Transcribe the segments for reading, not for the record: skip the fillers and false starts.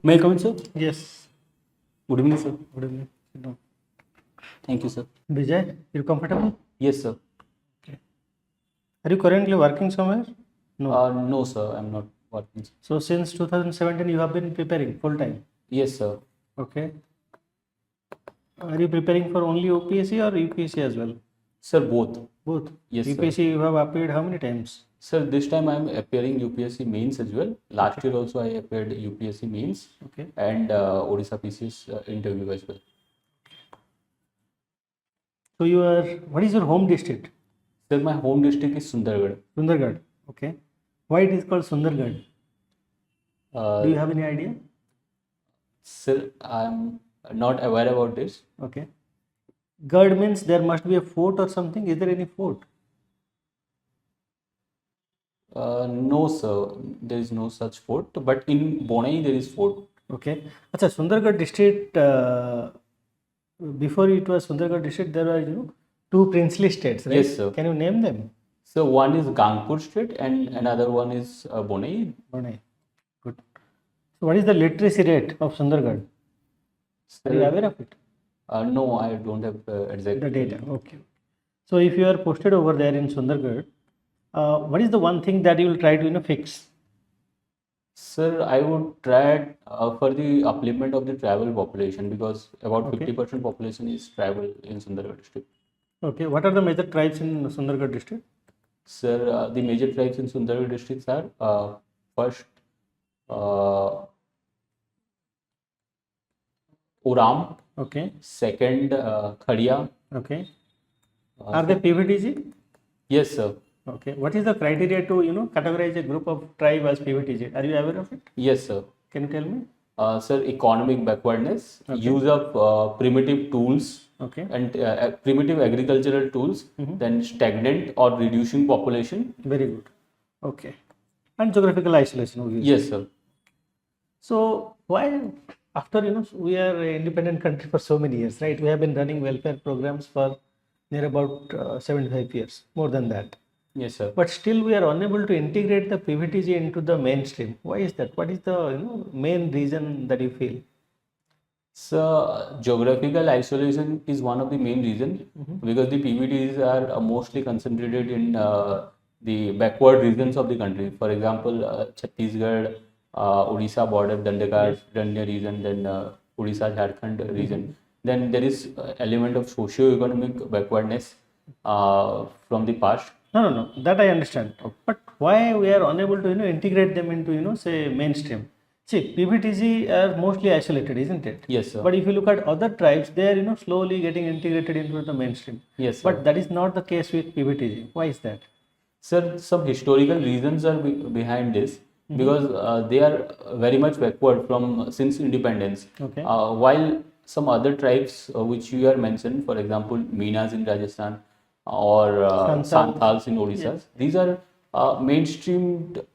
May I come in, sir? Yes. Good evening, sir. Good evening. Sit down. Thank you, sir. Bijay, you comfortable? Yes, sir. Are you currently working somewhere? No. No, sir. I'm not working. Sir. So since 2017 you have been preparing full time. Yes, sir. Okay. Are you preparing for only OPSC or UPSC as well? Sir, both. Both. Yes, sir. UPSC you have appeared how many times? Sir, this time I'm appearing UPSC mains as well. Last year also I appeared UPSC mains Okay. and Odisha PCS interview as well. So what is your home district? Sir, my home district is Sundargarh. Sundargarh. Okay. Why it is called Sundargarh? Do you have any idea? Sir, I'm not aware about this. Okay. Garh means there must be a fort or something. Is there any fort? No, sir. There is no such fort. But in Bonai there is fort. Okay. Acha, Sundargarh district, before it was Sundargarh district, there were, two princely states, right? Yes, sir. Can you name them? So one is Gangpur state and another one is Bonai. Bonai. Good. So what is the literacy rate of Sundargarh? Are you aware of it? No, I don't have exact The data. Okay. So if you are posted over there in Sundargarh, what is the one thing that you will try to fix? Sir, I would try for the upliftment of the tribal population because about Okay. 50% population is tribal in Sundargarh district. Okay. What are the major tribes in Sundargarh district? Sir, the major tribes in Sundargarh districts are first Uram, Okay. second Khadiya. Okay. Are they PVTG? Yes, sir. Okay. What is the criteria to categorize a group of tribe as PVTG? Are you aware of it? Yes, sir. Can you tell me? Sir, economic backwardness, Okay. use of primitive tools Okay. and primitive agricultural tools, then stagnant or reducing population. Very good. Okay. And geographical isolation, obviously. Yes, sir. So why, after we are an independent country for so many years, right? We have been running welfare programs for near about 75 years, more than that. Yes, sir. But still we are unable to integrate the PVTG into the mainstream. Why is that? What is the main reason that you feel? So, geographical isolation is one of the main reasons because the PVTs are mostly concentrated in the backward regions of the country. For example, Chhattisgarh, Odisha border, Dandya region, then Odisha Jharkhand region. Then there is element of socio-economic backwardness from the past. No. That I understand. But why we are unable to integrate them into say mainstream? See, PVTG are mostly isolated, isn't it? Yes, sir. But if you look at other tribes, they are slowly getting integrated into the mainstream. Yes, sir. But that is not the case with PVTG. Why is that? Sir, some historical reasons are behind this because they are very much backward from since independence. Okay. While some other tribes which you are mentioned, for example, Meenas in Rajasthan or Santals in Odisha, these are mainstreamed.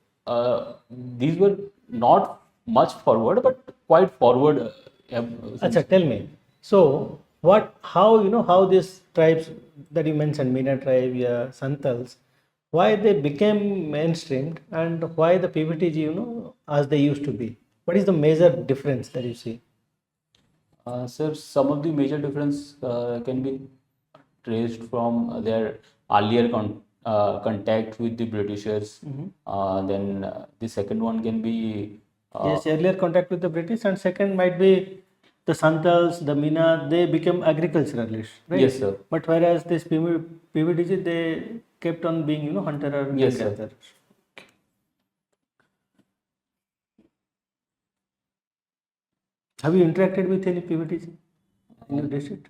These were not much forward, but quite forward. Acha, tell me. So, how these tribes that you mentioned, Meena tribe, Santals, why they became mainstreamed and why the PVTG, as they used to be? What is the major difference that you see? Sir, some of the major difference can be traced from their earlier contact with the Britishers. Then the second one can be Yes, earlier contact with the British, and second might be the Santals, the Meena, they became agriculturalists, right? Yes, sir. But whereas this PVTG, they kept on being, hunter and Yes, sir. gatherer. Have you interacted with any PVTG in your district?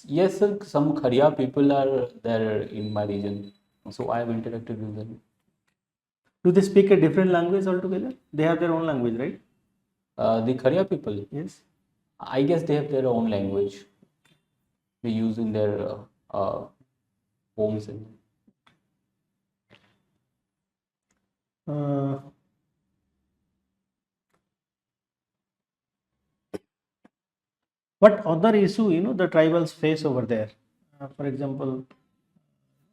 Yes, sir. Some Khariya people are there in my region, so I have interacted with them. Do they speak a different language altogether? They have their own language, right? The Khariya people, Yes. I guess they have their own language they use in their homes. Uh, what other issue the tribals face over there? For example,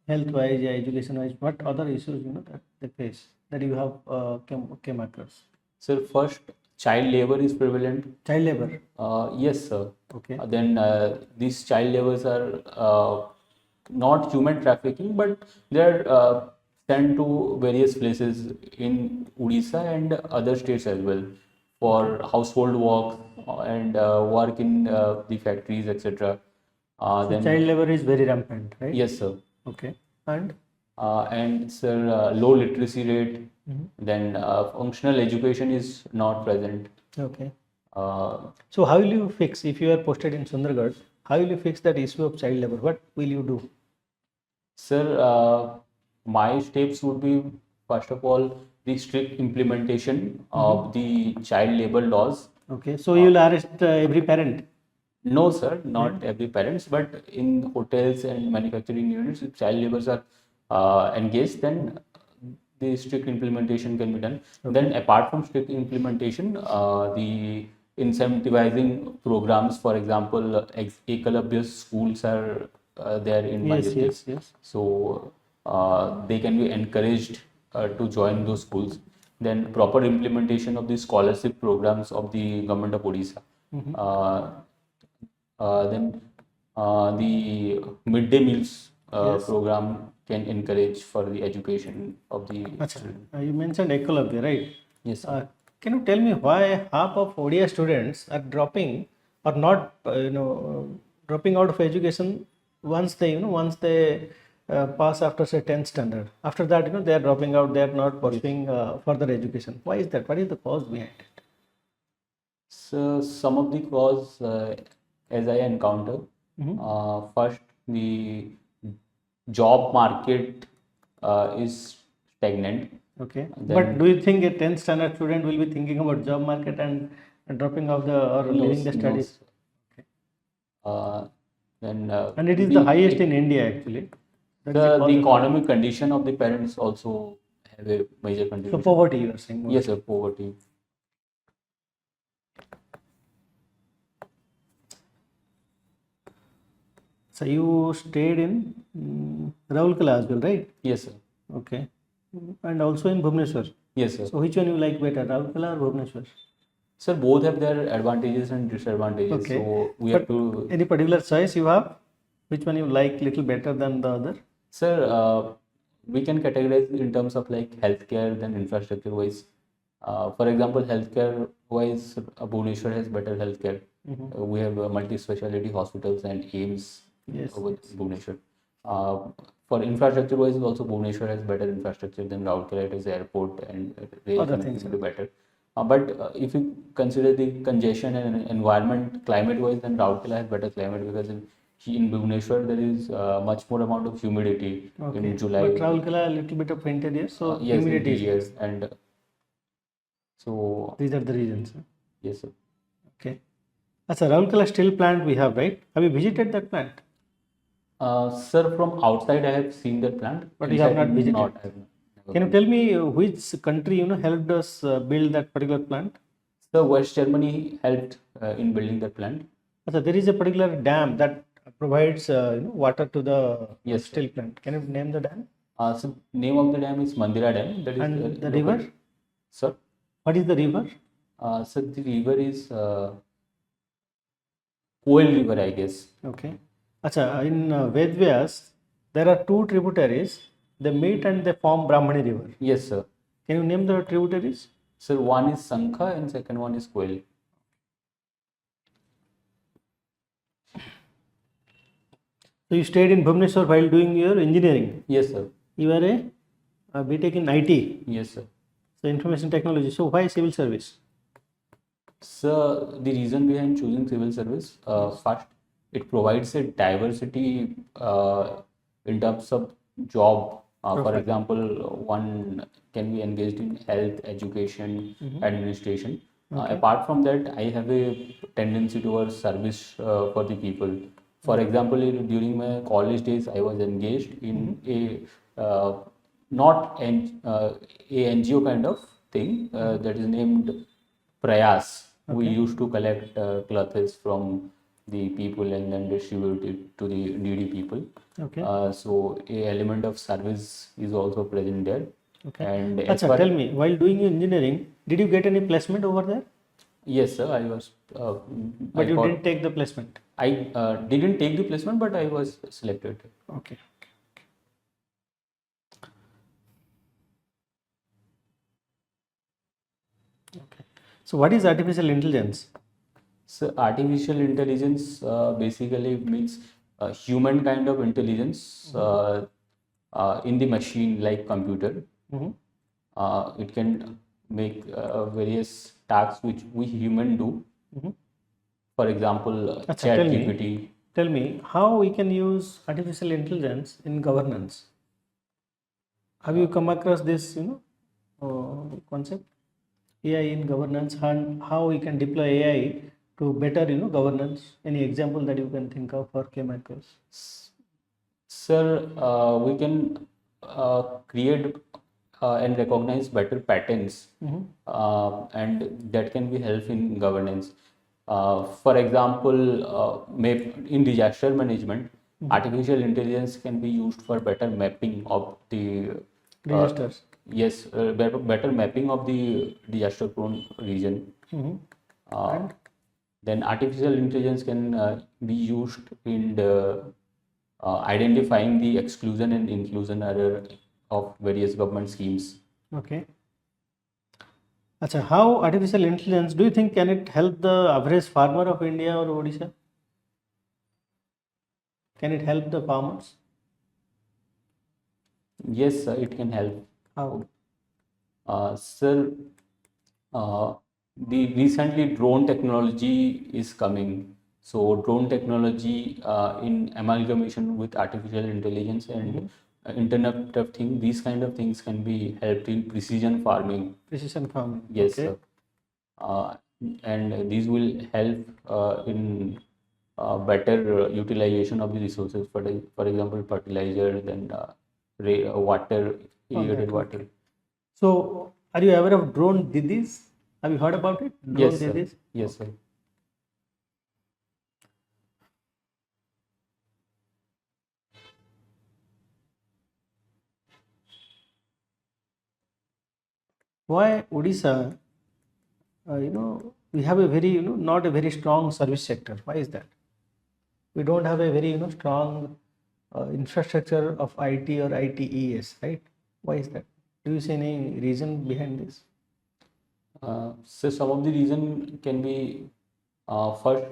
health-wise, education-wise, what other issues that they face that you have came across? So first, child labor is prevalent. Child labor. Yes, sir. Okay. Then these child labors are not human trafficking, but they're sent to various places in Odisha and other states as well for household work and work in the factories, etc. So Then child labor is very rampant, right? yes, sir. Okay. And And sir, low literacy rate. Then functional education is not present. okay. Uh, So how will you fix if you are posted in Sundargarh? How will you fix that issue of child labor? What will you do? Sir, my steps would be first of all the strict implementation of the child labor laws. Okay. So you will arrest every parent. No, sir, not every parents, but in hotels and manufacturing units, if child laborers are engaged, then the strict implementation can be done. Then, apart from strict implementation, the incentivizing programs, for example, Ekalabya schools are there in my Yes, district, yes. so they can be encouraged to join those schools. Then, proper implementation of the scholarship programs of the government of Odisha. Uh, then the midday meals program can encourage for the education of the Acha. student. You mentioned Ecolabya, right? Yes, sir. Can you tell me why half of ODI students are dropping or not, dropping out of education once they pass after say 10th standard. After that, they are dropping out. They are not pursuing further education. Why is that? What is the cause behind it? So some of the cause as I encounter, first the job market is stagnant. Okay. Then- But do you think a 10th standard student will be thinking about job market and dropping off or leaving the No, studies? sir. Then And it is the highest in India actually. That is the the cause of- economic condition of the parents also have a major So contribution. poverty, you are saying. Yes, sir, poverty. So you stayed in Raulkela as well, right? Yes, sir. Okay. And also in Bhubaneswar. Yes, sir. So which one you like better, Raulkela or Bhubaneswar? Sir, both have their advantages and disadvantages. Okay. So we have But to. any particular choice you have? Which one you like little better than the other? Sir, we can categorize it in terms of like healthcare than infrastructure wise. For example, healthcare wise, Bhubaneswar has better healthcare. We have multi-speciality hospitals and AIMS Yes. with Bhubaneswar. For infrastructure wise, also Bhubaneswar has better infrastructure than Rourkela. It has airport and rail Other things, connectivity better. But if you consider the congestion and environment climate wise, then Rourkela has better climate because in Bhubaneswar there is much more amount of humidity Okay. in July. But Raulkela a little bit of winter here, so Yes, humidity is yes, and so These are the reasons. yes, sir. Okay. That's a Raulkela steel plant we have, right? Have you visited that plant? Sir, from outside I have seen that plant. But you have Inside, not visited. I have never Can you tell me which country helped us build that particular plant? So West Germany helped in building that plant. So there is a particular dam that provides water to the Yes, sir. steel plant. Can you name the dam? So name of the dam is Mandira Dam. That is And the local- river? Sir, What is the river? so the river is Coel River, I guess. Okay. Acha, in Vedvyas, there are two tributaries. They meet and they form Brahmani river. Yes, sir. Can you name the tributaries? Sir, one is Sankha and second one is Coel. So you stayed in Bhubaneswar while doing your engineering. Yes, sir. You are a BTech in IT, Yes, sir. so information technology. So why civil service? So the reason behind choosing civil service, first, it provides a diversity in terms of job. For Perfect. example, one can be engaged in health, education, administration. Apart from that, I have a tendency towards service for the people. For example, during my college days, I was engaged in not a NGO kind of thing that is named Prayas. We used to collect clothes from the people and then distribute it to the needy people. Okay. So a element of service is also present there. Okay. And as Acha, far tell me, while doing your engineering, did you get any placement over there? Yes, sir. I was. But I you got. didn't take the placement. I didn't take the placement, but I was selected. Okay. Okay. So what is artificial intelligence? So artificial intelligence basically means human kind of intelligence in the machine like computer. Mm-hmm. It can make various tasks which we human do. Mm-hmm. For example, Acha, chat GPT. tell me how we can use artificial intelligence in governance. Have you come across this, concept? AI in governance and how we can deploy AI to better, governance. Any example that you can think of or came across? Sir, we can create and recognize better patterns, Mm-hmm. and that can be helpful in governance. For example, in disaster management, artificial intelligence can be used for better mapping of the Disasters. yes, better mapping of the disaster-prone region. Mm-hmm. Uh, then artificial intelligence can be used in the identifying the exclusion and inclusion error of various government schemes. Okay. Acha, how artificial intelligence do you think can it help the average farmer of India or Odisha? Can it help the farmers? Yes, it can help. How? Sir, uh, the recently drone technology is coming. So drone technology in amalgamation with artificial intelligence and Internet of Things, these kind of things can be helped in precision farming. Precision farming. Yes, Okay. sir. Uh, and these will help in better utilization of the resources. For example, fertilizer, then water, All right. irrigated Okay. water. So, are you aware of drone Didis? Have you heard about it? Drone Yes, sir. Didis? Yes, sir. Why Odisha? We have a very, not a very strong service sector. Why is that? We don't have a very, strong infrastructure of IT or ITES, right? Why is that? Do you see any reason behind this? So some of the reason can be first,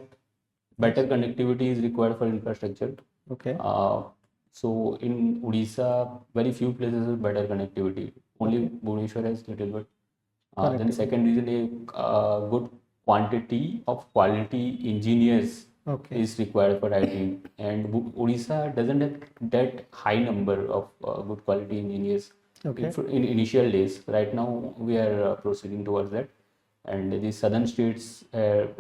better connectivity is required for infrastructure. Okay. So in Odisha, very few places have better connectivity. Only Bhubaneswar has little bit. Then second reason is good quantity of quality engineers Okay. is required for IT, and Odisha doesn't have that high number of good quality engineers Okay. in initial days. Right now, we are proceeding towards that, and the southern states have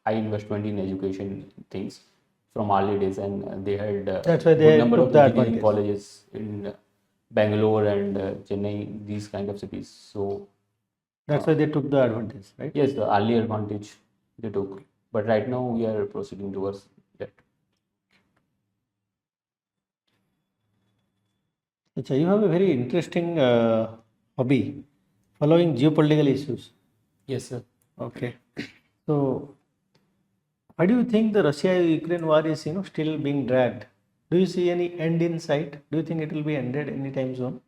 high investment in education things from early days, and they had That's why good they number took of the engineering advantage. colleges in Bangalore and Chennai, these kind of cities. So That's why they took the advantage, right? yes, the early advantage they took, but right now we are proceeding towards that. Acha, you have a very interesting hobby, following geopolitical issues. Yes, sir. Okay. So, why do you think the Russia-Ukraine war is, still being dragged? Do you see any end in sight? Do you think it will be ended anytime soon?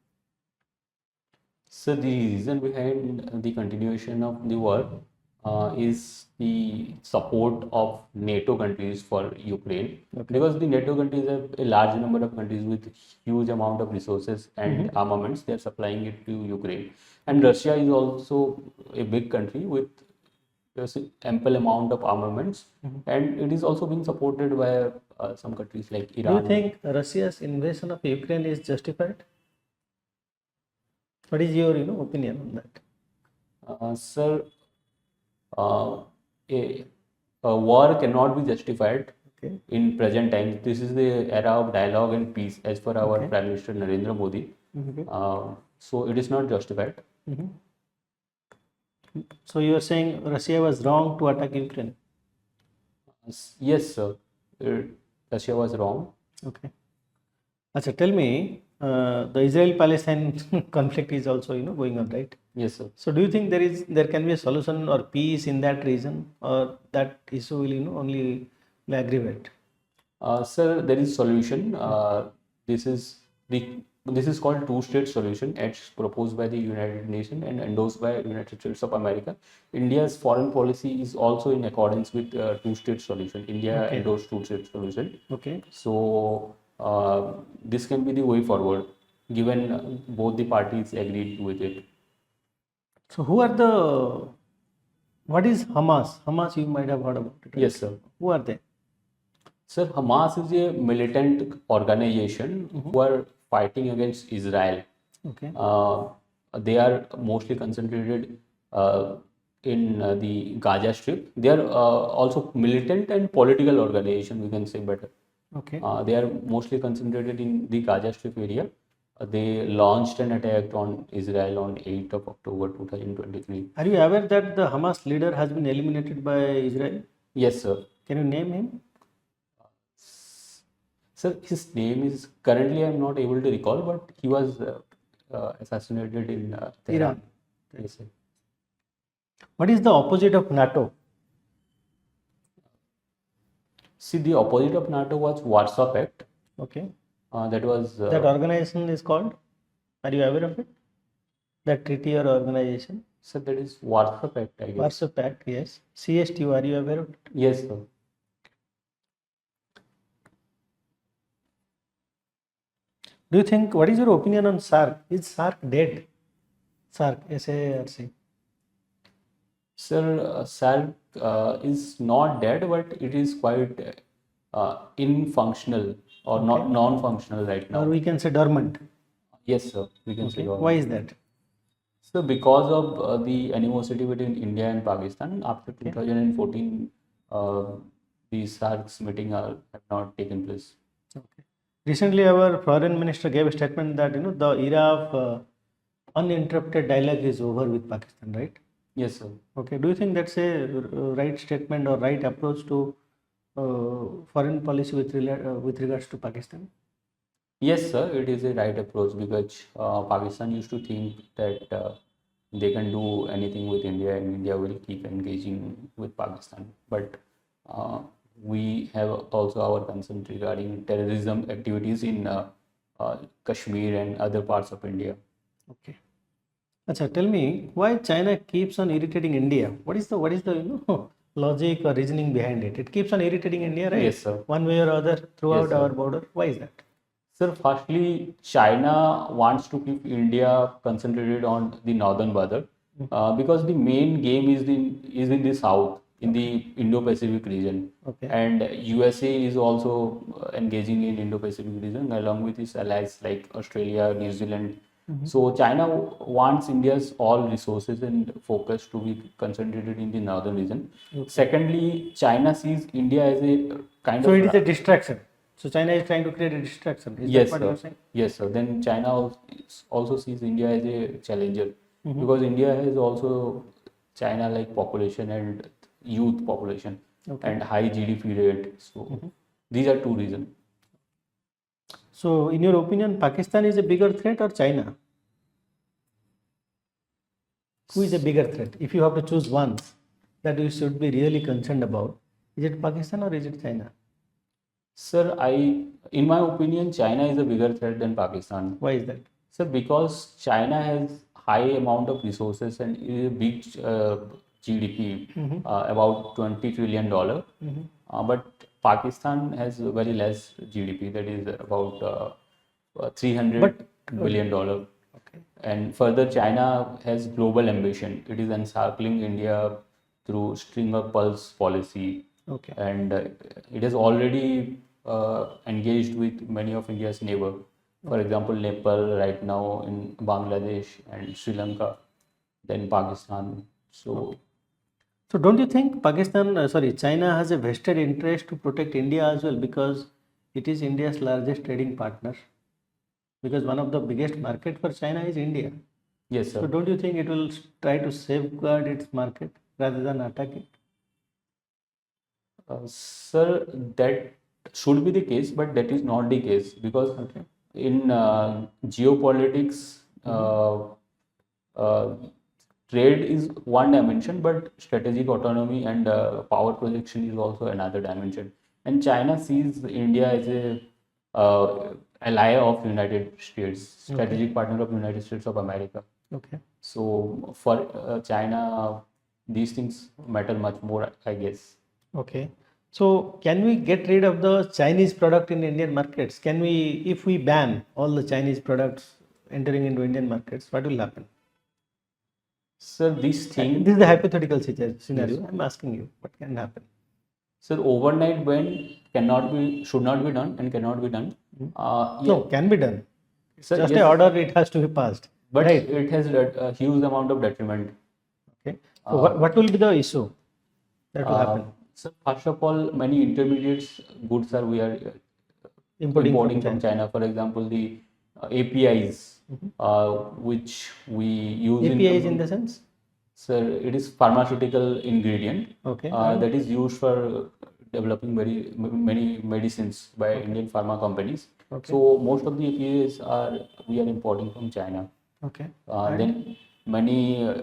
So the reason behind the continuation of the war is the support of NATO countries for Ukraine, because the NATO countries have a large number of countries with huge amount of resources and armaments. They are supplying it to Ukraine, and Russia is also a big country with there's ample amount of armaments, and it is also being supported by some countries like Do you Iran. think Russia's invasion of Ukraine is justified? What is your, opinion on that? Sir, uh, a, a war cannot be justified Okay. in present times. This is the era of dialogue and peace, as per our Okay. Prime Minister Narendra Modi. Okay. So it is not justified. Mhm. So you are saying Russia was wrong to attack Ukraine? Yes, sir. Uh, Russia was wrong. Okay. Acha, tell me, the Israel-Palestine conflict is also going on, right? Yes, sir. So do you think there can be a solution or peace in that region, or that issue will will aggravate? Sir, there is solution. This is the this is called two-state solution. It's proposed by the United Nations and endorsed by United States of America. India's foreign policy is also in accordance with two-state solution. India Okay. endorsed two-state solution. Okay. So this can be the way forward, given both the parties agreed with it. So what is Hamas? Hamas, you might have heard about it, right? Yes, sir. Who are they? Sir, Hamas is a militant organization who are fighting against Israel. Okay. They are mostly concentrated in the Gaza Strip. They are also militant and political organization, we can say better. Okay. They are mostly concentrated in the Gaza Strip area. They launched an attack on Israel on 8th of October 2023. Are you aware that the Hamas leader has been eliminated by Israel? Yes, sir. Can you name him? Sir, his name is currently I'm not able to recall, but he was assassinated in Tehran. Iran. Yes, sir. What is the opposite of NATO? See, the opposite of NATO was Warsaw Pact. Okay. That was That organization is called? Are you aware of it? That treaty or organization? sir, that is Warsaw Pact, I guess. Warsaw Pact, yes. CSTO, are you aware of it? Yes, sir. Do you think, what is your opinion on SARC? Is SARC dead? SARC, SARC. Sir, SARC is not dead, but it is quite infunctional or not non-functional right now. Or we can say dormant. Yes, sir. We can say Okay. that. Why is that? So, because of the animosity between India and Pakistan, after 2014, the SARC's meeting have not taken place. Okay. Recently, our foreign minister gave a statement that the era of uninterrupted dialogue is over with Pakistan, right? Yes, sir. Okay. Do you think that's a right statement or right approach to foreign policy with regards to Pakistan? Yes, sir. It is a right approach because Pakistan used to think that they can do anything with India and India will keep engaging with Pakistan. But we have also our concerns regarding terrorism activities in Kashmir and other parts of India. Okay. Acha, tell me why China keeps on irritating India. What is the logic or reasoning behind it? It keeps on irritating India, right? Yes, sir. One way or other throughout Yes, sir. our border. Why is that? Sir, firstly, China wants to keep India concentrated on the northern border because the main game is in the south, in the Indo-Pacific region. Okay. And USA is also engaging in Indo-Pacific region along with its allies like Australia, New Zealand. So China wants India's all resources and focus to be concentrated in the northern region. Secondly, China sees India as a kind So of it is a distraction. So China is trying to create a distraction. Is yes, that what sir. you're saying? Yes, sir. Then China also sees India as a challenger because India has also China like population and youth population and high GDP rate. So these are two reasons. So in your opinion, Pakistan is a bigger threat or China? Who is a bigger threat? If you have to choose one that you should be really concerned about, is it Pakistan or is it China? Sir, in my opinion, China is a bigger threat than Pakistan. Why is that? Sir, because China has high amount of resources and is a big GDP, about $20 trillion. But Pakistan has very less GDP, that is about $300 billion. Okay. And further, China has global ambition. It is encircling India through string of pearls policy. Okay. And it has already engaged with many of India's neighbor. For example, Nepal right now, in Bangladesh and Sri Lanka, then Pakistan. So don't you think China has a vested interest to protect India as well because it is India's largest trading partner? Because one of the biggest market for China is India. yes, sir. So don't you think it will try to safeguard its market rather than attack it? Sir, that should be the case, but that is not the case because in geopolitics, uh, trade is one dimension, but strategic autonomy and power projection is also another dimension. And China sees India as a ally of United States, strategic partner of United States of America. Okay. So for China, these things matter much more, I guess. Okay. So can we get rid of the Chinese product in Indian markets? Can we, if we ban all the Chinese products entering into Indian markets, what will happen? So this thing, This is the hypothetical scenario. Yes. I'm asking you, what can happen? so overnight ban cannot be, should not be done and cannot be done. No, can be done. So Just yes, a order, it has to be passed. but Right. it has a huge amount of detriment. Okay. So what will be the issue that will happen? So first of all, many intermediates goods are we are Importing importing from from China. For example, the APIs which we use APIs in the sense? So it is pharmaceutical ingredient Okay. that is used for developing many medicines by Indian pharma companies. Okay. So most of the APIs we are importing from China. Okay. Then many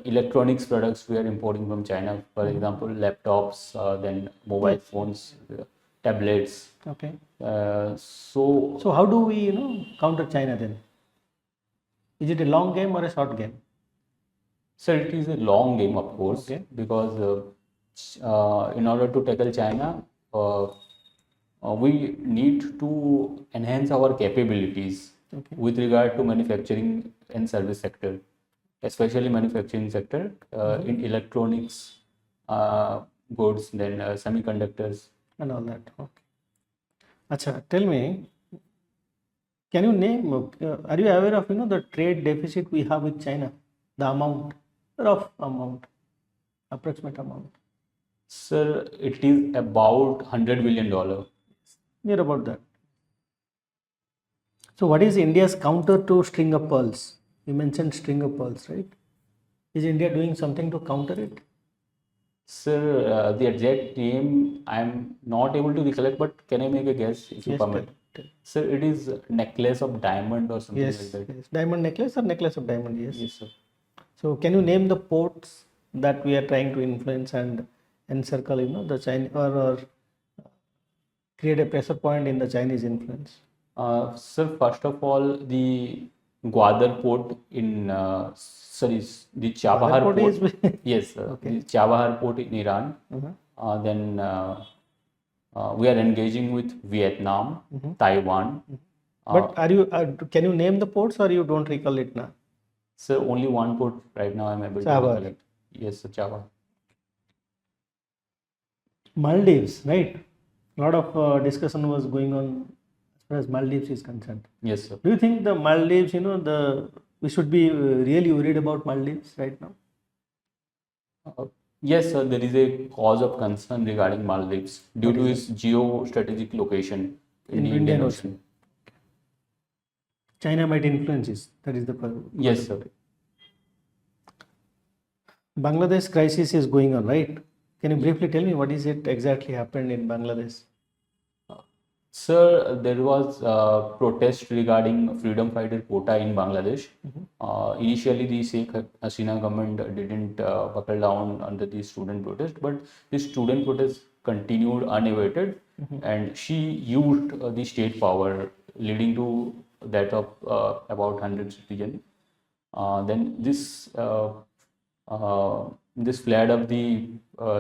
electronics products we are importing from China. For example, laptops, then mobile phones, tablets. Okay. So So how do we counter China then? Is it a long game or a short game? So it is a long game, of course, Okay. because in order to tackle China, we need to enhance our capabilities Okay. with regard to manufacturing and service sector, especially manufacturing sector in electronics, goods, then semiconductors. And all that. Okay. Acha, tell me, can you name, are you aware of the trade deficit we have with China? The amount, rough amount, approximate amount. Sir, it is about $100 billion. Near about that. So what is India's counter to string of pearls? You mentioned string of pearls, right? Is India doing something to counter it? Sir, the exact name I'm not able to recollect, but can I make a guess if you Yes, permit? tell. Sir, it is necklace of diamond or something Yes, like that. yes. Diamond necklace or necklace of diamond? Yes. Yes, sir. So can you name the ports that we are trying to influence and encircle, the China or create a pressure point in the Chinese influence? Sir, first of all, the Gwadar port in, sorry, the Chabahar port port. is- Yes, sir. Okay. The Chabahar port in Iran. Then we are engaging with Vietnam, Taiwan. But can you name the ports or you don't recall it now? Sir, only one port right now I'm able to Chabahar. recollect. Yes, sir, Chabahar. Maldives, right? A lot of discussion was going on as far as Maldives is concerned. Yes, sir. Do you think the Maldives, we should be really worried about Maldives right now? Yes, sir, there is a cause of concern regarding Maldives due What to is its geostrategic location in the Indian Ocean. China might influence this. That is the problem. Yes, sir. Bangladesh crisis is going on, right? Can you briefly tell me what is it exactly happened in Bangladesh? Sir, there was protest regarding freedom fighter quota in Bangladesh. Initially, the Sheikh Hasina government didn't buckle down under the student protest, but the student protest continued unabated, and she used the state power, leading to that of about 100 citizens. Then this flared up the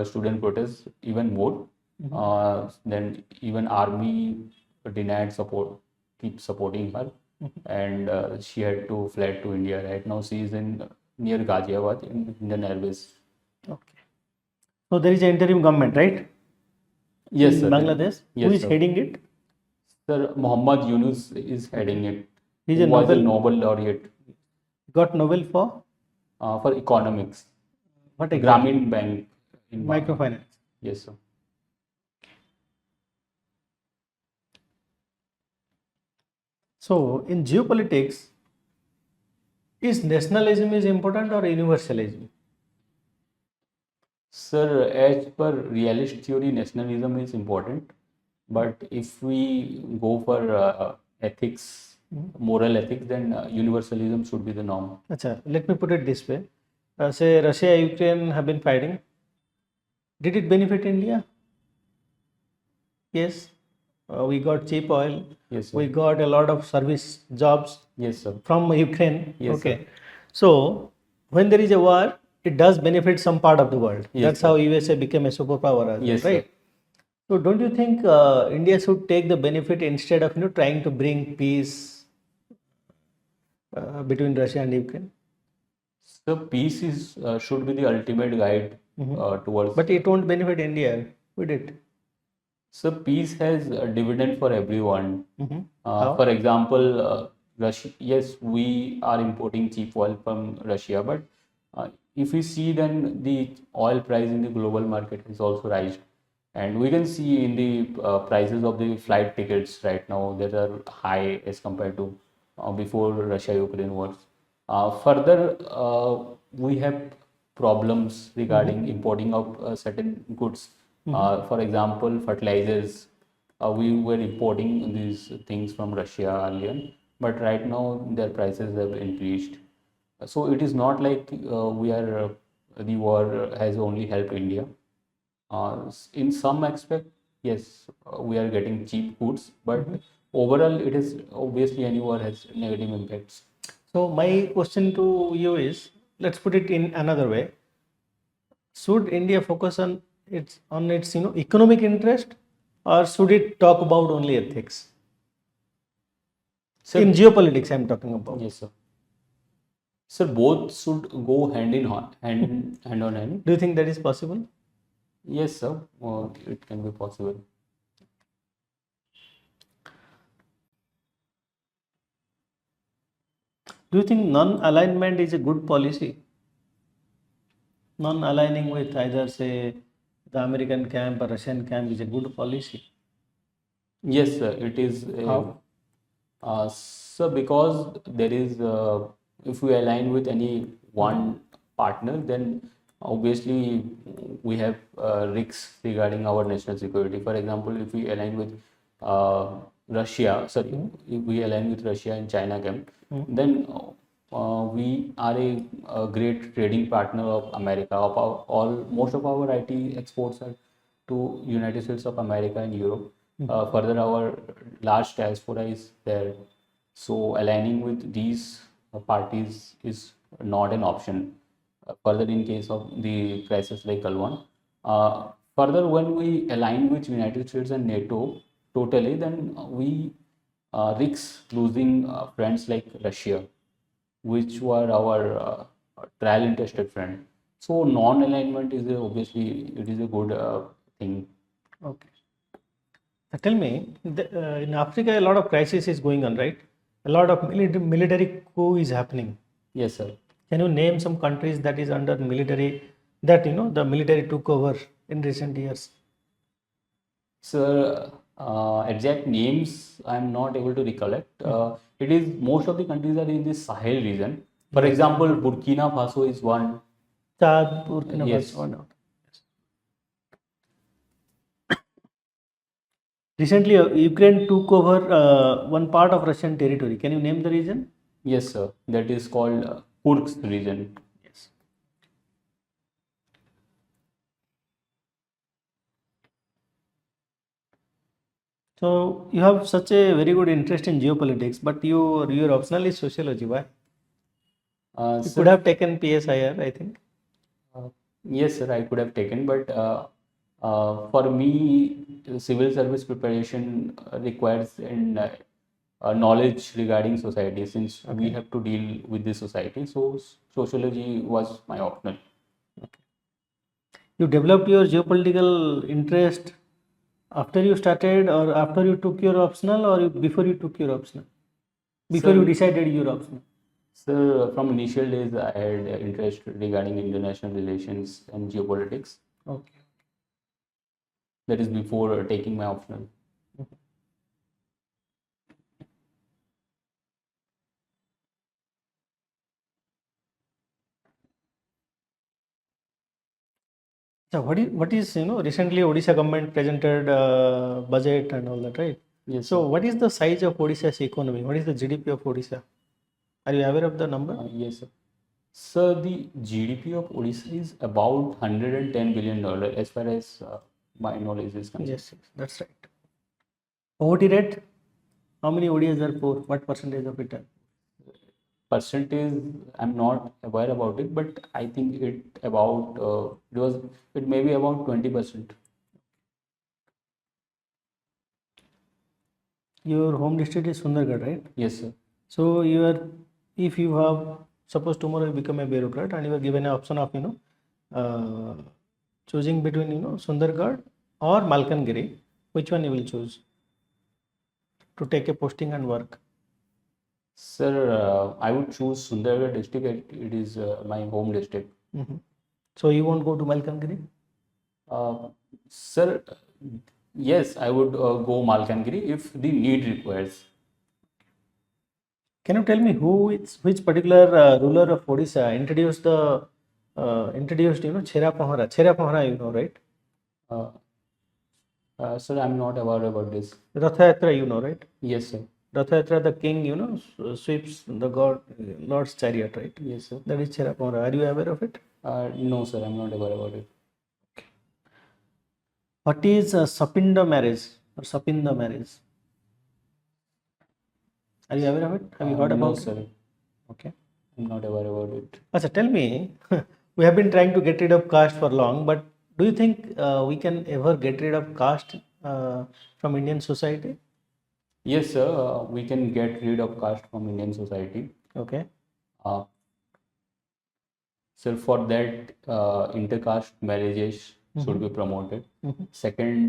student protest even more. Then even army denied support, keep supporting her, and she had to fled to India. Right now, she is in near Ghaziabad in Indian Airways. Okay. So there is an interim government, right? Yes, in sir. Bangladesh. Yes, Who is sir. heading it? Sir, Muhammad Yunus is heading it. He's Who a was a Nobel- Nobel laureate Got Nobel for for economics. what exactly? Grameen Bank in Bangladesh. Microfinance. Yes, sir. So in geopolitics, is nationalism is important or universalism? Sir, as per realist theory, nationalism is important, but if we go for ethics, moral ethics, then universalism should be the norm. Acha, let me put it this way. Say Russia and Ukraine have been fighting. Did it benefit India? Yes. We got cheap oil. Yes, sir. We got a lot of service jobs Yes, sir. from Ukraine. Yes, Okay. sir. So when there is a war, it does benefit some part of the world. Yes, That's sir. how USA became a superpower as well, Yes, sir. right? So don't you think India should take the benefit instead of trying to bring peace between Russia and Ukraine? So peace is should be the ultimate guide towards. But it won't benefit India, would it? So peace has a dividend for everyone. How? For example, Russia. Yes, we are importing cheap oil from Russia, but if we see, then the oil price in the global market has also risen, and we can see in the prices of the flight tickets right now that are high as compared to before Russia-Ukraine wars. Further, we have problems regarding importing of certain goods. For example, fertilizers. We were importing these things from Russia earlier, but right now their prices have increased. So it is not like we are the war has only helped India. In some aspect, yes, we are getting cheap goods, but overall, it is obviously any war has negative impacts. So my question to you is, let's put it in another way. Should India focus on its economic interest, or should it talk about only ethics? Sir, In geopolitics, I'm talking about. yes, sir. Sir, both should go hand on hand. Do you think that is possible? Yes, sir. It can be possible. Do you think non-alignment is a good policy? Non-aligning with either, say, the American camp or Russian camp is a good policy. Yes, sir. It is. How? So because there is, if we align with any one partner, then obviously we have risks regarding our national security. For example, if we align with Russia, sorry, if we align with Russia and China camp, then we are a great trading partner of America. Of all most of our IT exports are to United States of America and Europe. Further, our large diaspora is there. So aligning with these parties is not an option. Further, in case of the crisis like Galwan. Further, when we align with United States and NATO totally, then we risk losing friends like Russia, which were our trial and tested friend. So non-alignment is obviously it is a good thing. Okay. Tell me, in Africa, a lot of crisis is going on, right? A lot of military coup is happening. Yes, sir. Can you name some countries that is under military, that the military took over in recent years? Sir, exact names I'm not able to recollect. It is most of the countries are in the Sahel region. For example, Burkina Faso is one. Chad, Burkina Yes. Faso, or not? Recently, Ukraine took over one part of Russian territory. Can you name the region? Yes, sir. That is called Kursk region. Yes. So you have such a very good interest in geopolitics, but your optional is sociology. Why? You Sir, could have taken PSIR, I think. yes, sir, I could have taken, but for me, civil service preparation requires knowledge regarding society since we have to deal with the society. So sociology was my optional. You developed your geopolitical interest after you started, or after you took your optional, or before you took your optional? Before Sir, you decided your optional? Sir, from initial days, I had interest regarding international relations and geopolitics. Okay. That is before taking my optional. So what is recently Odisha government presented budget and all that, right? Yes, So, what is the size of Odisha's economy? What is the GDP of Odisha? Are you aware of the number? yes, sir. Sir, the GDP of Odisha is about $110 billion as far as my knowledge is concerned. Yes, that's right. OT rate? How many ODIs are poor? What percentage of it are? Percentage, I'm not aware about it, but I think it may be about 20%. Your home district is Sundargarh, right? Yes, sir. So if you have, suppose tomorrow you become a bureaucrat and you are given an option of choosing between Sundargarh or Malkangiri, which one you will choose to take a posting and work? Sir, I would choose Sundargarh district. It is my home district. Mhm. So you won't go to Malkangiri? Sir, yes, I would go Malkangiri if the need requires. Can you tell me which particular ruler of Odisha introduced Chera Pahara? Chera Pahara, right? Uh, Sir, I'm not aware about this. Ratha Yatra, right? Yes, sir. Ratha Yatra, the king, sweeps the Lord's chariot, right? Yes, sir. That is Chera Pahara. Are you aware of it? No, sir, I'm not aware about it. What is Sapinda marriage or Sapinda marriage? Are you aware of it? Have you heard No, about sir. it? Okay. I'm not aware about it. Achha, tell me, we have been trying to get rid of caste for long, but do you think we can ever get rid of caste from Indian society? Yes, sir. We can get rid of caste from Indian society. Okay. Uh, Sir, for that, intercaste marriages should be promoted. Second,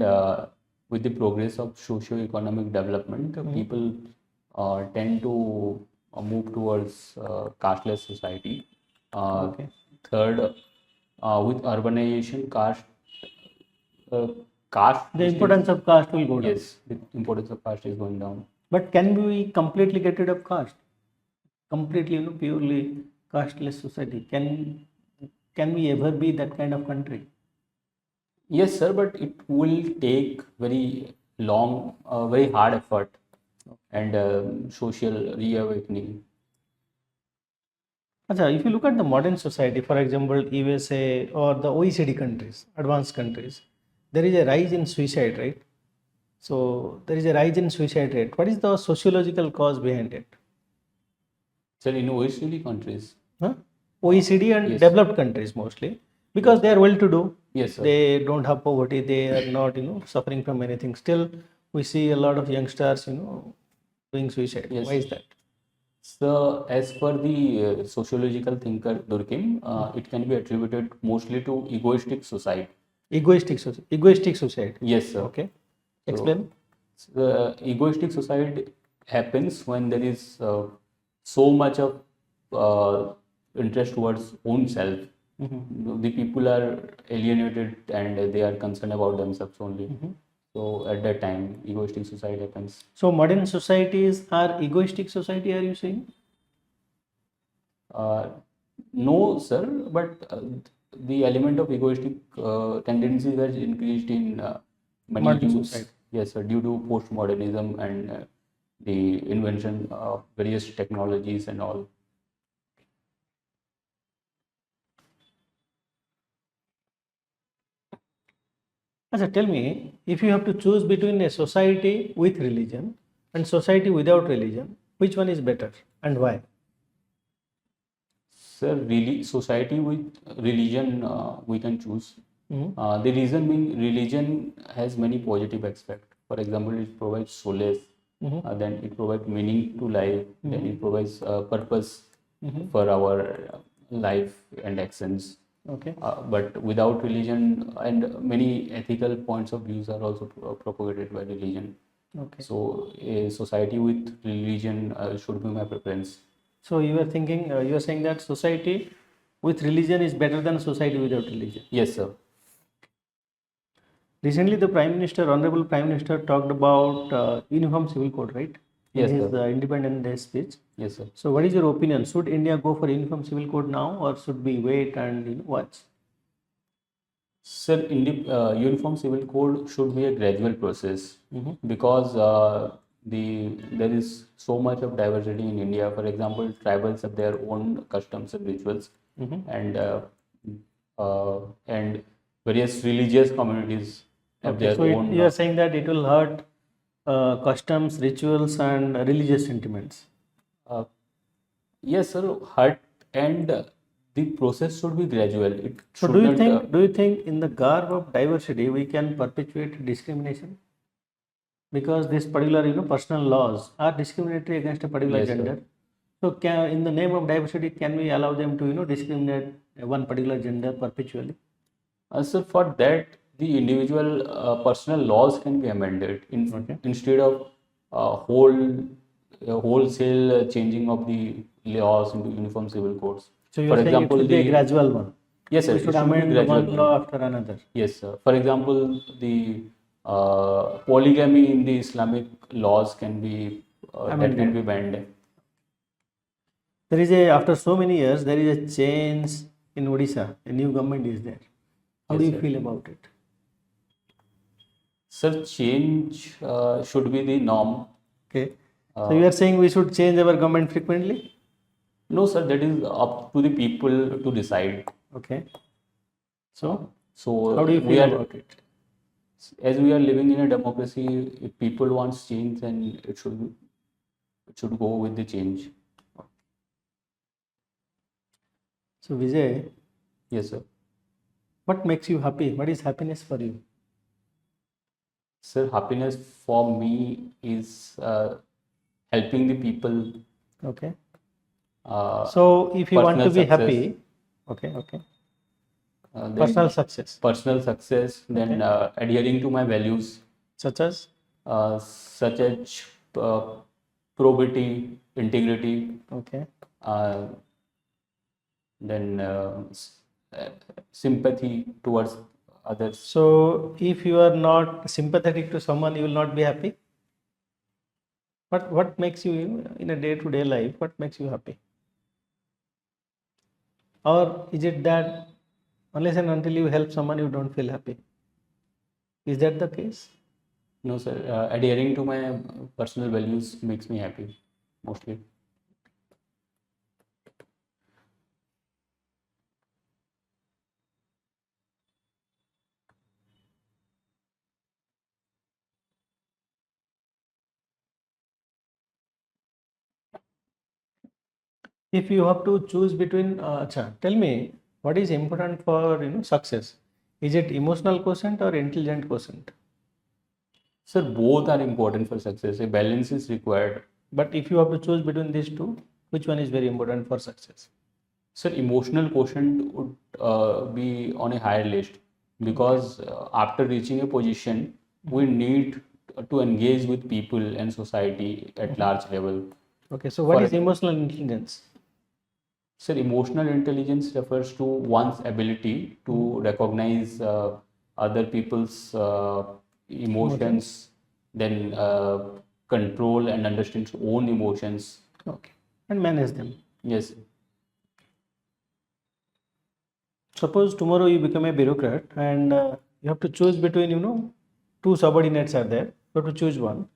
with the progress of socio-economic development, people tend to move towards casteless society. Okay. Third, with urbanization, uh, caste The importance of caste will go down. yes, the importance of caste is going down. But can we completely get rid of caste? Completely, purely casteless society. Can we ever be that kind of country? Yes, sir, but it will take very long, very hard effort and social reawakening. Achha, if you look at the modern society, for example, USA or the OECD countries, advanced countries, there is a rise in suicide, right? So there is a rise in suicide rate. What is the sociological cause behind it? Sir, in OECD countries, Huh? OECD and Yes. developed countries mostly, because they are well to do. yes, sir. They don't have poverty. They are not, suffering from anything. Still, we see a lot of youngsters, doing suicide. Yes. Why is that? So, as per the sociological thinker Durkheim, it can be attributed mostly to egoistic society. Egoistic suicide. Yes, sir. Okay. Explain. The egoistic suicide happens when there is so much of interest towards own self. The people are alienated and they are concerned about themselves only. So at that time, egoistic suicide happens. So modern societies are egoistic society, are you saying? No, sir, but the element of egoistic tendencies has increased in many Modern youths. society. Yes, sir, due to postmodernism and the invention of various technologies and all. Achha, tell me, if you have to choose between a society with religion and society without religion, which one is better and why? Sir, really, society with religion we can choose. The reason being, religion has many positive aspects. For example, it provides solace, then it provides meaning to life, then it provides purpose for our life and actions. Okay. But without religion, and many ethical points of views are also propagated by religion. Okay. So, a society with religion should be my preference. So you are thinking, you are saying that society with religion is better than society without religion. Yes, sir. Recently, the Prime Minister, Honorable Prime Minister, talked about Uniform Civil Code, right? In Yes, his sir. Independence Day speech. Yes, sir. So, what is your opinion? Should India go for Uniform Civil Code now, or should we wait and watch? Sir, in the uniform civil code should be a gradual process because there is so much of diversity in India. For example, tribals have their own customs and rituals, and and various religious communities have Okay, their so own. you are saying that it will hurt customs, rituals, and religious sentiments. Uh, yes, sir. Hurt and the process should be gradual. It So should not. do you think in the garb of diversity we can perpetuate discrimination? Because these particular personal laws are discriminatory against a particular Yes, sir. gender. So can, in the name of diversity, can we allow them to discriminate one particular gender perpetually? So for that, the individual personal laws can be amended instead of wholesale changing of the laws into uniform civil codes. So you For are saying it example, should be a gradual one. yes, sir, We it should should be amend gradual one one. law after another. Yes, sir. For example, the polygamy in the Islamic laws can be that can be banned. There is a after so many years there is a change in Odisha. A new government is there. How do Yes, you sir. feel about it? Sir, change should be the norm. Okay. So you are saying we should change our government frequently? No, sir, that is up to the people to decide. Okay. So So how do you we feel are, about it? as we are living in a democracy, if people want change, then it should go with the change. So Vijay, Yes, sir. what makes you happy? What is happiness for you? Sir, happiness for me is helping the people. Okay. Uh, So if you want to personal be success, happy, okay. then Personal success, personal success, then adhering to my values, such as such as uh, probity, integrity, okay. uh, then sympathy towards others. So if you are not sympathetic to someone, you will not be happy. But what makes you, in a day-to-day life, what makes you happy? Or is it that unless and until you help someone, you don't feel happy? Is that the case? No, sir. Adhering to my personal values makes me happy, mostly. If you have to choose between, tell me what is important for success? Is it emotional quotient or intelligent quotient? Sir, both are important for success. A balance is required. But if you have to choose between these two, which one is very important for success? Sir, emotional quotient would be on a higher list because after reaching a position, we need to engage with people and society at large level. Okay, so what For is emotional intelligence? Sir, emotional intelligence refers to one's ability to recognize other people's emotions, then control and understand his own emotions. Okay, and manage them. Yes, Suppose tomorrow you become a bureaucrat and you have to choose between, two subordinates are there. You have to choose one.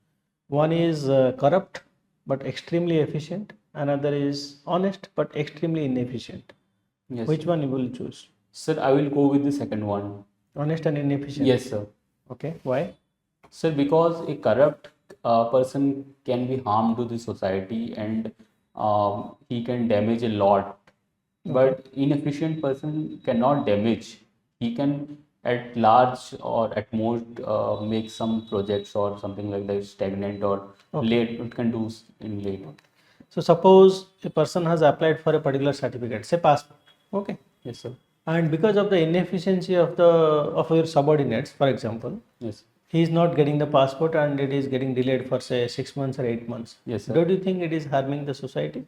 One is corrupt but extremely efficient. Another is honest but extremely inefficient. yes. Which one you will choose? Sir, I will go with the second one. Honest and inefficient. Yes, sir. Okay. Why? Sir, because a corrupt person can be harm to the society and he can damage a lot. But inefficient person cannot damage. He can at large or at most make some projects or something like that stagnant or late. It can do in late. So suppose a person has applied for a particular certificate, say passport. Okay. Yes, sir. And because of the inefficiency of your subordinates, for example, Yes. he is not getting the passport and it is getting delayed for say 6 months or 8 months. Yes, sir. Don't you think it is harming the society?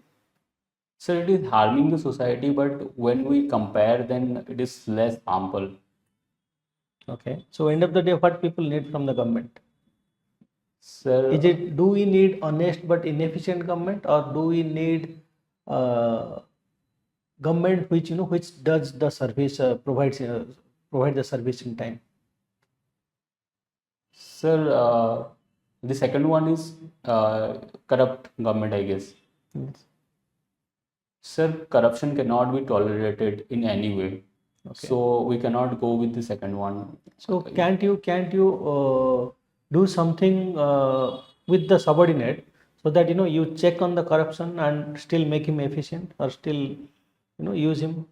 Sir, it is harming the society, but when we compare, then it is less harmful. Okay. So end of the day, what people need from the government? Sir, Is it, do we need honest but inefficient government, or do we need uh, government which which does the service, provides provide the service in time? Sir, the second one is corrupt government, I guess. Yes. Sir, corruption cannot be tolerated in any way. Okay. So we cannot go with the second one. So can't you do something with the subordinate so that you check on the corruption and still make him efficient, or still use him?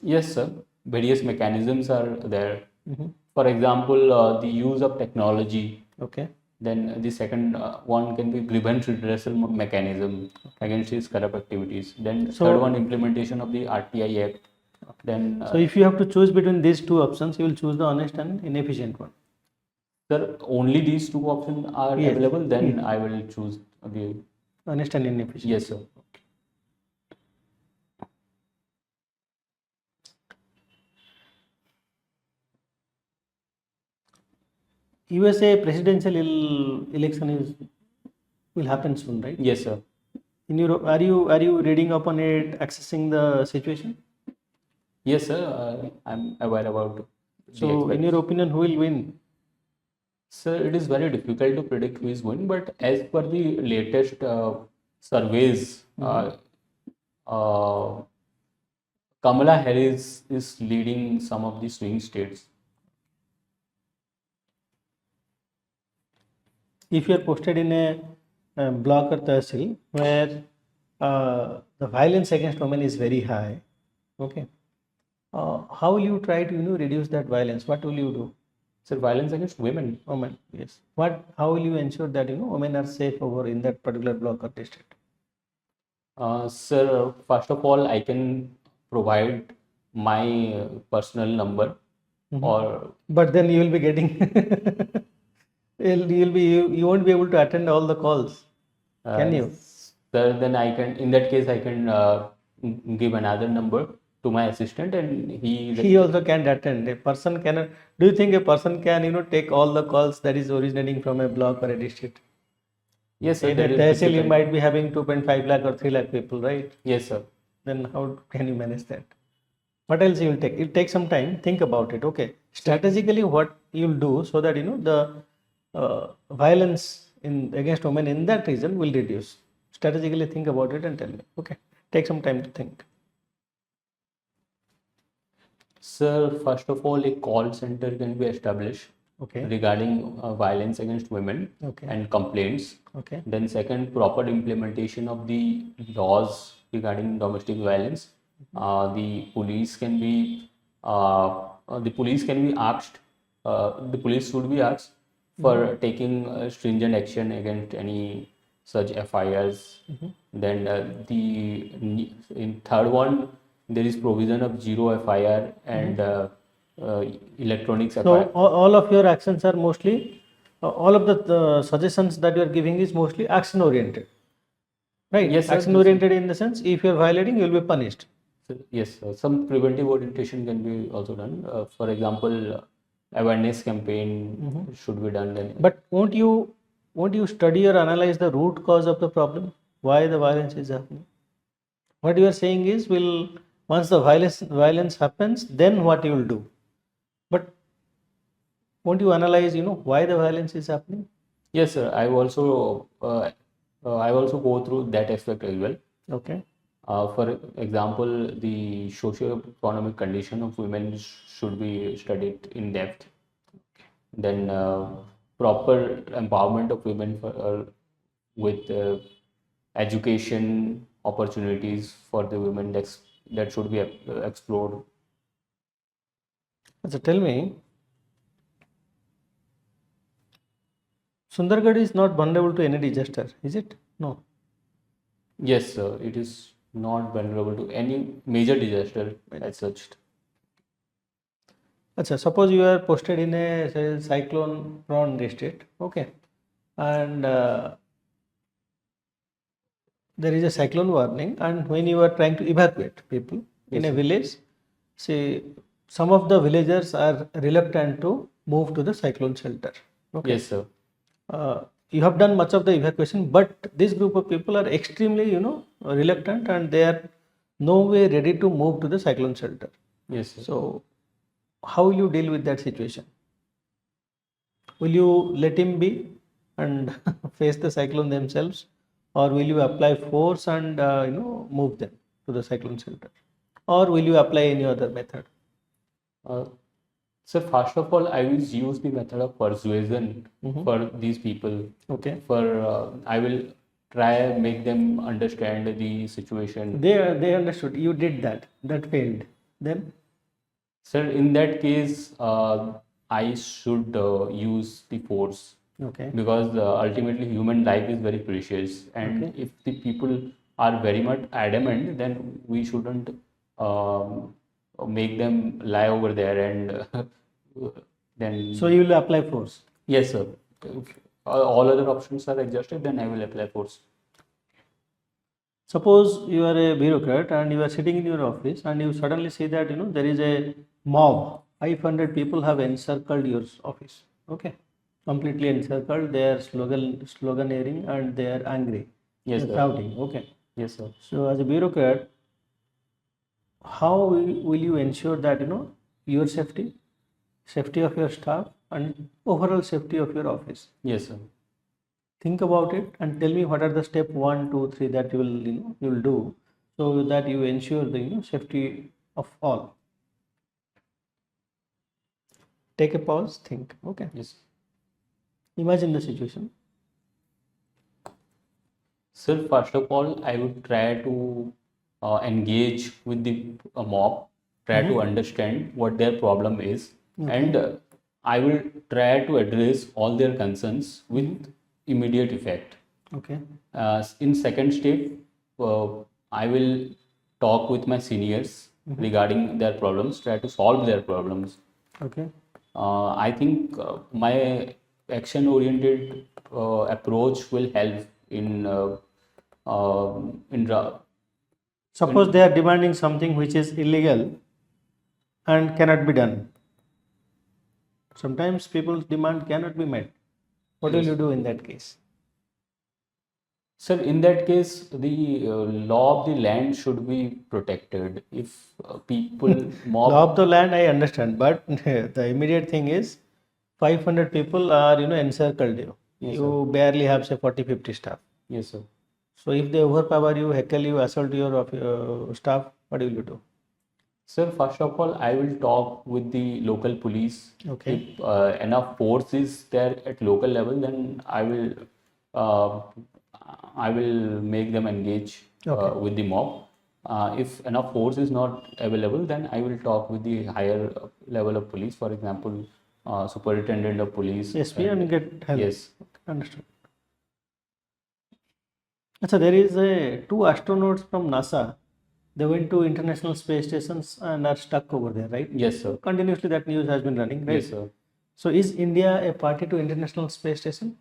Yes, sir. Various mechanisms are there. Mm-hmm. For example, the use of technology. Okay. Then the second one can be grievance redressal mechanism against his corrupt activities. Then So- third one, implementation of the RTI Act. Then So if you have to choose between these two options, you will choose the honest and inefficient one. sir, only these two options are Yes. available. Then I will choose the Honest and inefficient. yes, sir. USA presidential election will happen soon, right? Yes, sir. In Europe, are you reading up on it, accessing the situation? Yes, sir. I'm aware about the So, in aspects. your opinion, who will win? Sir, it is very difficult to predict who is going, but as per the latest surveys, uh, Kamala Harris is leading some of the swing states. If you are posted in a block or tehsil where the violence against women is very high, okay, how will you try to reduce that violence? What will you do? Sir, violence against women. Women, yes. How will you ensure that women are safe over in that particular block or district? Sir, first of all, I can provide my personal number or But then you will be getting you won't be able to attend all the calls. Can you? Sir, then I can, in that case, I can give another number to my assistant and He also can't attend. A person cannot. Do you think a person can take all the calls that is originating from a block or a district? yes, sir, In a that is tehsil, you difficult. might be having 2.5 lakh or 3 lakh people, right? Yes, sir. Then how can you manage that? What else you will take? It will take some time. Think about it. Okay. Strategically, what you will do so that the violence against women in that region will reduce. Strategically think about it and tell me. Okay. Take some time to think. Sir, first of all, a call center can be established Okay. regarding violence against women Okay. and complaints. Okay. Then second, proper implementation of the laws regarding domestic violence. The police can be asked. The police should be asked for taking stringent action against any such FIRs. Then in third one, there is provision of zero FIR and electronics So FIR. all of your actions are mostly, all of the suggestions that you are giving is mostly action oriented, right? Yes, sir, Action this is- oriented in the sense, if you are violating, you will be punished. So, yes, some preventive orientation can be also done. For example, awareness campaign should be done. Then, But won't you study or analyze the root cause of the problem? Why the violence is happening? What you are saying is, once the violence happens, then what you will do? But won't you analyze, why the violence is happening? yes, sir. I also go through that aspect as well. Okay. For example, the socio-economic condition of women should be studied in depth. Then proper empowerment of women with education opportunities for the women that should be explored. So tell me, Sundargarh is not vulnerable to any disaster, is it? No. Yes, sir. It is not vulnerable to any major disaster as such. Achha, suppose you are posted in a say, cyclone prone district, okay, and there is a cyclone warning, and when you are trying to evacuate people in a village, say some of the villagers are reluctant to move to the cyclone shelter. Okay. Yes, sir. You have done much of the evacuation, but this group of people are extremely, reluctant, and they are no way ready to move to the cyclone shelter. Yes, sir. So, how will you deal with that situation? Will you let him be and face the cyclone themselves, or will you apply force and move them to the cyclone shelter, or will you apply any other method? Uh, so first of all, I will use the method of persuasion Mhm. for these people. Okay. For I will try make them understand the situation. They understood. You did that. That failed. Then Sir, in that case, I should use the force okay. because ultimately human life is very precious, and Okay. if the people are very much adamant, then we shouldn't um, make them lie over there and then. So you will apply force. Yes, sir. If all other options are exhausted, then I will apply force. Suppose you are a bureaucrat and you are sitting in your office and you suddenly see that there is a mob. 500 people have encircled your office. Okay, completely encircled. They are sloganeering and they are angry. Yes, They are sir. shouting. Okay. Yes, sir. So as a bureaucrat, how will you ensure that your safety, safety of your staff, and overall safety of your office? Yes, sir. Think about it and tell me what are the step 1, 2, 3 that you will do so that you ensure the safety of all. Take a pause, think. Okay. Yes. Imagine the situation. Sir, first of all, I would try to engage with the mob, try to understand what their problem is, and I will try to address all their concerns with immediate effect. Okay. In second step, I will talk with my seniors regarding their problems, try to solve their problems. Okay. I think my action-oriented approach will help in Suppose they are demanding something which is illegal and cannot be done. Sometimes people's demand cannot be met. What will you do in that case? Sir, in that case, the law of the land should be protected. If people Law mob, of the land, I understand, but the immediate thing is 500 people are encircled you. Yes, You barely have say 40, 50 staff. yes, sir. So if they overpower you, heckle you, assault your staff, what will you do? Sir, first of all, I will talk with the local police. Okay. If enough force is there at local level, then uh, I will make them engage Okay. with the mob. If enough force is not available, then I will talk with the higher level of police, for example, superintendent of police. SP and get help. Yes. Understood. So there is two astronauts from NASA. They went to international space stations and are stuck over there, right? Yes, sir. Continuously that news has been running, right? Yes, sir. So is India a party to international space station?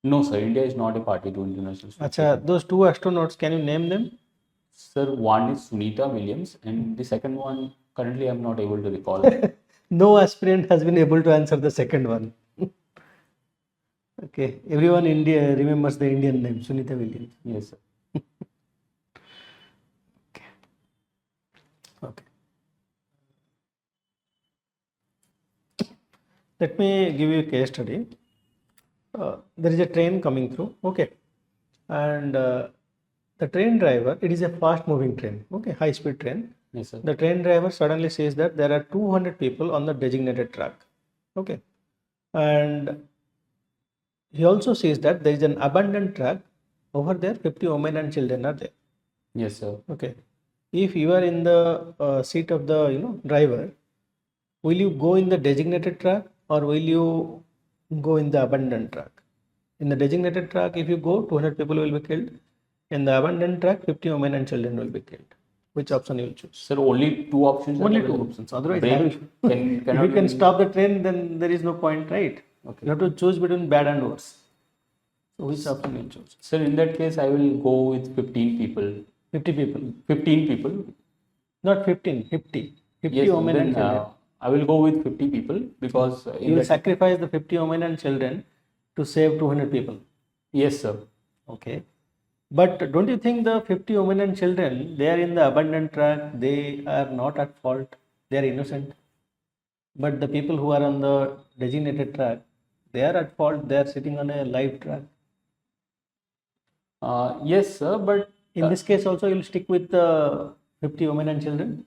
No, sir. India is not a party to international space Acha, station. those two astronauts, can you name them? Sir, one is Sunita Williams, and the second one currently I'm not able to recall. No aspirant has been able to answer the second one. Okay, everyone in India remembers the Indian name, Sunita Williams. Yes, sir. Okay. Let me give you a case study. There is a train coming through, okay, and the train driver, it is a fast moving train, okay, high speed train. Yes, sir. The train driver suddenly says that there are 200 people on the designated track, okay, and he also says that there is an abandoned track over there, 50 women and children are there. Yes, sir. Okay, if you are in the seat of the driver, will you go in the designated track or will you go in the abandoned track? In the designated track, if you go, 200 people will be killed. In the abandoned track, 50 women and children will be killed. Which option you will choose? Sir, only two options are Only two available. options. Otherwise, Break if cannot you can be- stop the train, then there is no point, right? Okay. You have to choose between bad and worse. So which option you will choose? Sir, in that case, I will go with 15 people. 50 people. 15 people. Not 15, 50. 50 Yes, women and then children. I will go with 50 people because in You will that. sacrifice the 50 women and children to save 200 people. Yes, sir. Okay. But don't you think the 50 women and children, they are in the abandoned track, they are not at fault, they are innocent? But the people who are on the designated track, they are at fault. They are sitting on a live track. Yes, sir, but In this case, also you'll stick with 50 women and children.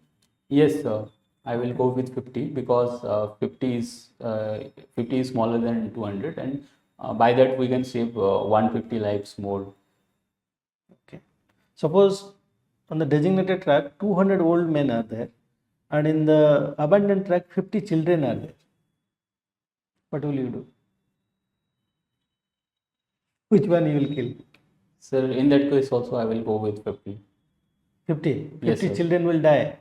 yes, sir. I will go with 50 because 50 is smaller than 200, and by that we can save 150 lives more. Okay. Suppose on the designated track, 200 old men are there, and in the abandoned track, 50 children are there. What will you do? Which one you will kill? Sir, in that case also I will go with 50. 50. Yes, 50 sir. children will die.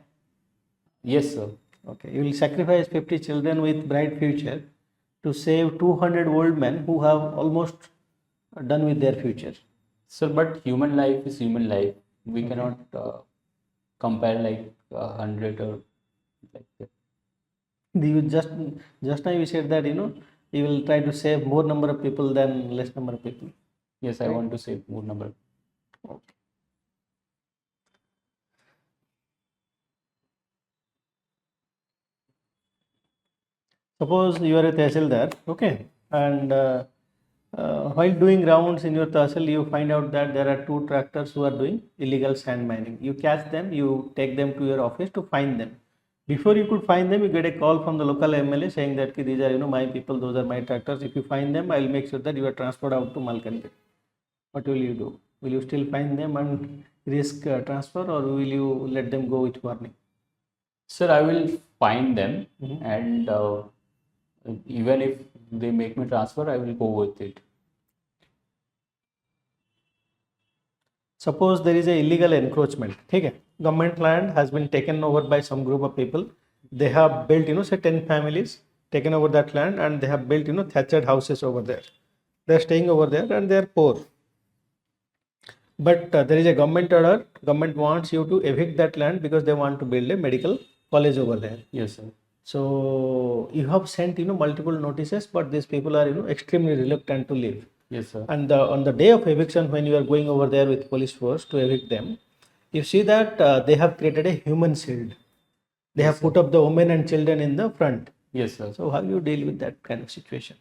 Yes, sir. Okay. You will sacrifice 50 children with bright future to save 200 old men who have almost done with their future. Sir, but human life is human life. We cannot compare like 100 or like that. You just now you said that you will try to save more number of people than less number of people. Yes, I want to save more number. Okay. Suppose you are a tehsildar, okay, and while doing rounds in your tehsil, you find out that there are two tractors who are doing illegal sand mining. You catch them, you take them to your office to find them. Before you could find them, you get a call from the local MLA saying that "Ki, these are my people, those are my tractors. If you find them, I will make sure that you are transferred out to Malkangiri." What will you do? Will you still find them and risk transfer, or will you let them go with warning? Sir, I will find them, and even if they make me transfer, I will go with it. Suppose there is a illegal encroachment, okay? Government land has been taken over by some group of people. They have built, say 10 families taken over that land, and they have built, thatched houses over there. They're staying over there and they're poor. But there is a government order. Government wants you to evict that land because they want to build a medical college over there. Yes, sir. So you have sent, multiple notices, but these people are, extremely reluctant to leave. Yes, sir. And on the day of eviction, when you are going over there with police force to evict them, you see that they have created a human shield. They have put up the women and children in the front. Yes, sir. So how you deal with that kind of situation?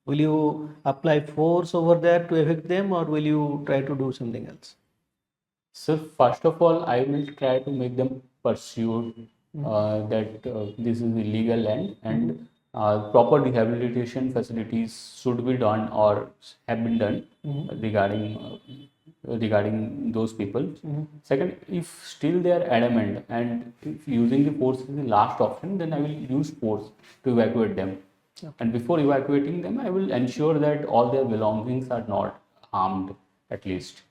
Will you apply force over there to evict them, or will you try to do something else? So first of all, I will try to make them pursue that this is illegal land, and proper rehabilitation facilities should be done or have been done regarding those people. Second, if still they are adamant and if using the force is the last option, then I will use force to evacuate them. And before evacuating them, I will ensure that all their belongings are not harmed at least.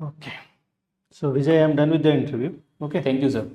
Okay. So Vijay, I am done with the interview. Okay. Thank you, sir.